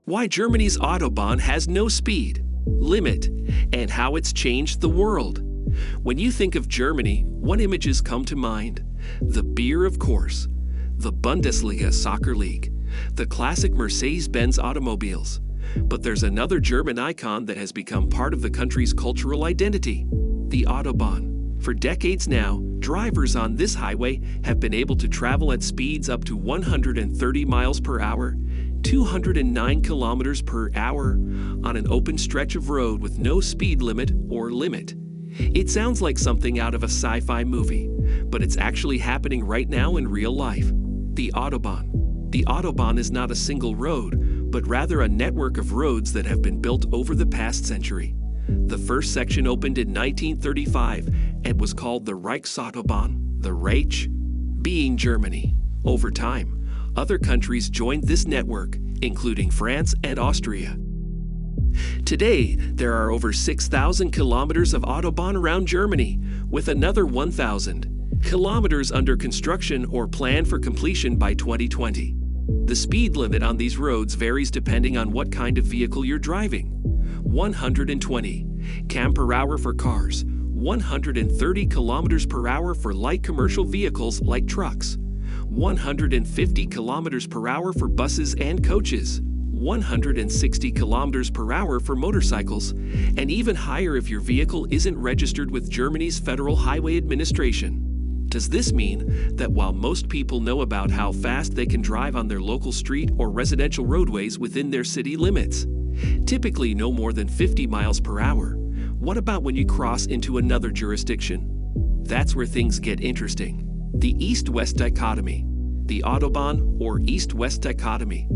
Why Germany's autobahn has no speed limit and how it's changed the world. When you think of Germany, what images come to mind? The beer, of course, the Bundesliga soccer league, the classic Mercedes-Benz automobiles. But there's another German icon that has become part of the country's cultural identity, the autobahn. For decades now, drivers on this highway have been able to travel at speeds up to 130 miles per hour, 209 kilometers per hour on an open stretch of road with no speed limit or limit. It sounds like something out of a sci-fi movie, but it's actually happening right now in real life. The autobahn. The autobahn is not a single road, but rather a network of roads that have been built over the past century. The first section opened in 1935 and was called the Reichsautobahn, the Reich, being Germany. Over time, other countries joined this network, including France and Austria. Today, there are over 6,000 kilometers of autobahn around Germany, with another 1,000 kilometers under construction or planned for completion by 2020. The speed limit on these roads varies depending on what kind of vehicle you're driving. 120 km per hour for cars, 130 kilometers per hour for light commercial vehicles like trucks, 150 kilometers per hour for buses and coaches, 160 kilometers per hour for motorcycles, and even higher if your vehicle isn't registered with Germany's Federal Highway Administration. Does this mean that while most people know about how fast they can drive on their local street or residential roadways within their city limits, typically no more than 50 miles per hour, what about when you cross into another jurisdiction? That's where things get interesting. The East-West dichotomy. The Autobahn, or East-West dichotomy,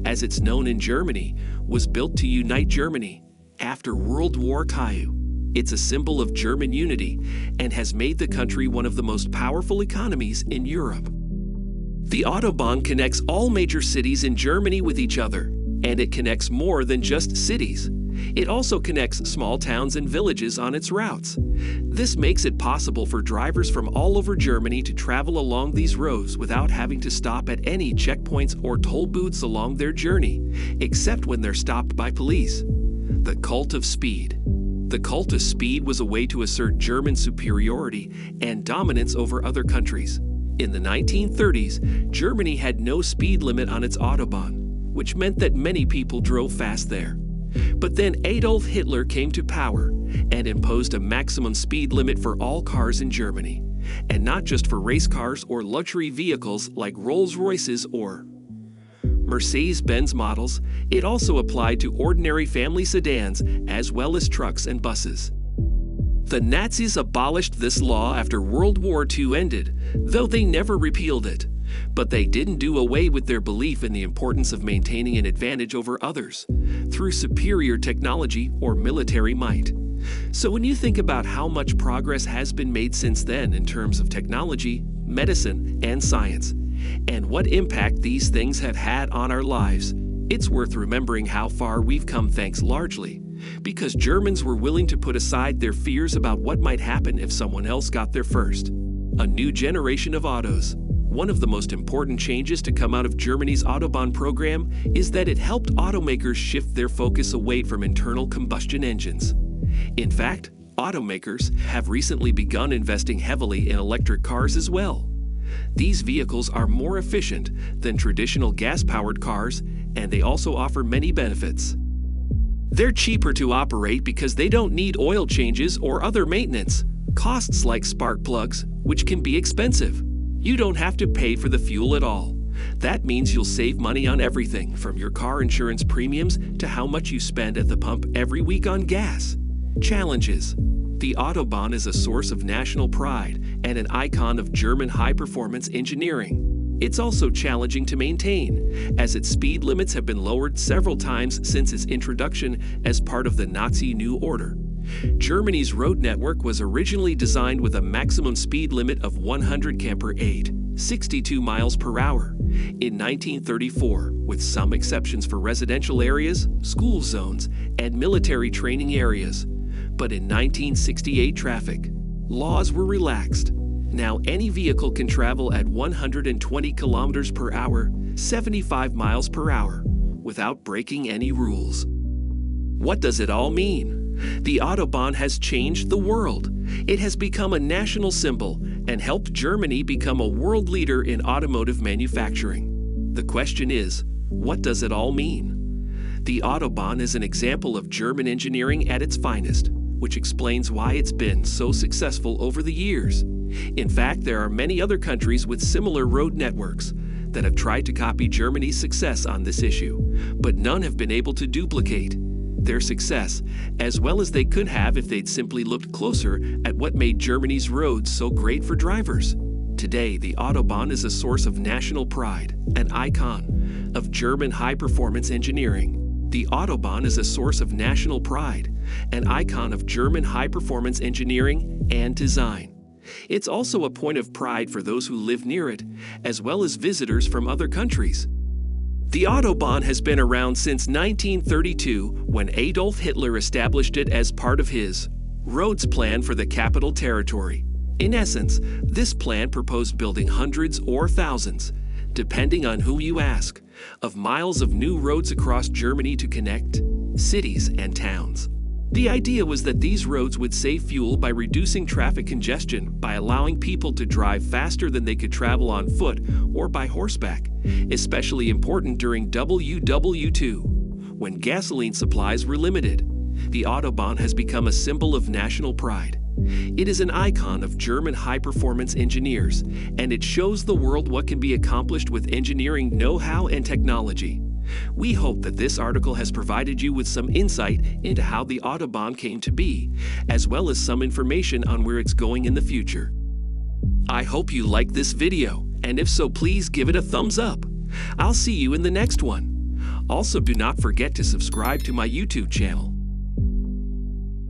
as it's known in Germany, was built to unite Germany after World War II. It's a symbol of German unity and has made the country one of the most powerful economies in Europe. The Autobahn connects all major cities in Germany with each other, and it connects more than just cities. It also connects small towns and villages on its routes. This makes it possible for drivers from all over Germany to travel along these roads without having to stop at any checkpoints or toll booths along their journey, except when they're stopped by police. The cult of speed. The cult of speed was a way to assert German superiority and dominance over other countries. In the 1930s, Germany had no speed limit on its Autobahn, which meant that many people drove fast there. But then Adolf Hitler came to power and imposed a maximum speed limit for all cars in Germany, and not just for race cars or luxury vehicles like Rolls-Royces or Mercedes-Benz models. It also applied to ordinary family sedans as well as trucks and buses. The Nazis abolished this law after World War II ended, though they never repealed it. But they didn't do away with their belief in the importance of maintaining an advantage over others through superior technology or military might. So when you think about how much progress has been made since then in terms of technology, medicine, and science, and what impact these things have had on our lives, it's worth remembering how far we've come thanks largely because Germans were willing to put aside their fears about what might happen if someone else got there first. A new generation of autos. One of the most important changes to come out of Germany's Autobahn program is that it helped automakers shift their focus away from internal combustion engines. In fact, automakers have recently begun investing heavily in electric cars as well. These vehicles are more efficient than traditional gas-powered cars, and they also offer many benefits. They're cheaper to operate because they don't need oil changes or other maintenance, costs like spark plugs, which can be expensive. You don't have to pay for the fuel at all. That means you'll save money on everything from your car insurance premiums to how much you spend at the pump every week on gas. Challenges. The Autobahn is a source of national pride and an icon of German high-performance engineering. It's also challenging to maintain, as its speed limits have been lowered several times since its introduction as part of the Nazi New Order. Germany's road network was originally designed with a maximum speed limit of 100 km per 8, 62 miles per hour, in 1934, with some exceptions for residential areas, school zones, and military training areas. But in 1968 traffic, laws were relaxed. Now any vehicle can travel at 120 kilometers per hour, 75 miles per hour, without breaking any rules. What does it all mean? The Autobahn has changed the world. It has become a national symbol and helped Germany become a world leader in automotive manufacturing. The question is, what does it all mean? The Autobahn is an example of German engineering at its finest, which explains why it's been so successful over the years. In fact, there are many other countries with similar road networks that have tried to copy Germany's success on this issue, but none have been able to duplicate their success as well as they could have if they'd simply looked closer at what made Germany's roads so great for drivers. Today, the Autobahn is a source of national pride, an icon of German high-performance engineering. The Autobahn is a source of national pride, an icon of German high-performance engineering and design. It's also a point of pride for those who live near it, as well as visitors from other countries. The Autobahn has been around since 1932, when Adolf Hitler established it as part of his roads plan for the capital territory. In essence, this plan proposed building hundreds or thousands, depending on who you ask, of miles of new roads across Germany to connect cities and towns. The idea was that these roads would save fuel by reducing traffic congestion by allowing people to drive faster than they could travel on foot or by horseback, especially important during WW2, when gasoline supplies were limited. The Autobahn has become a symbol of national pride. It is an icon of German high-performance engineers, and it shows the world what can be accomplished with engineering know-how and technology. We hope that this article has provided you with some insight into how the Autobahn came to be, as well as some information on where it's going in the future. I hope you liked this video, and if so, please give it a thumbs up. I'll see you in the next one. Also, do not forget to subscribe to my YouTube channel.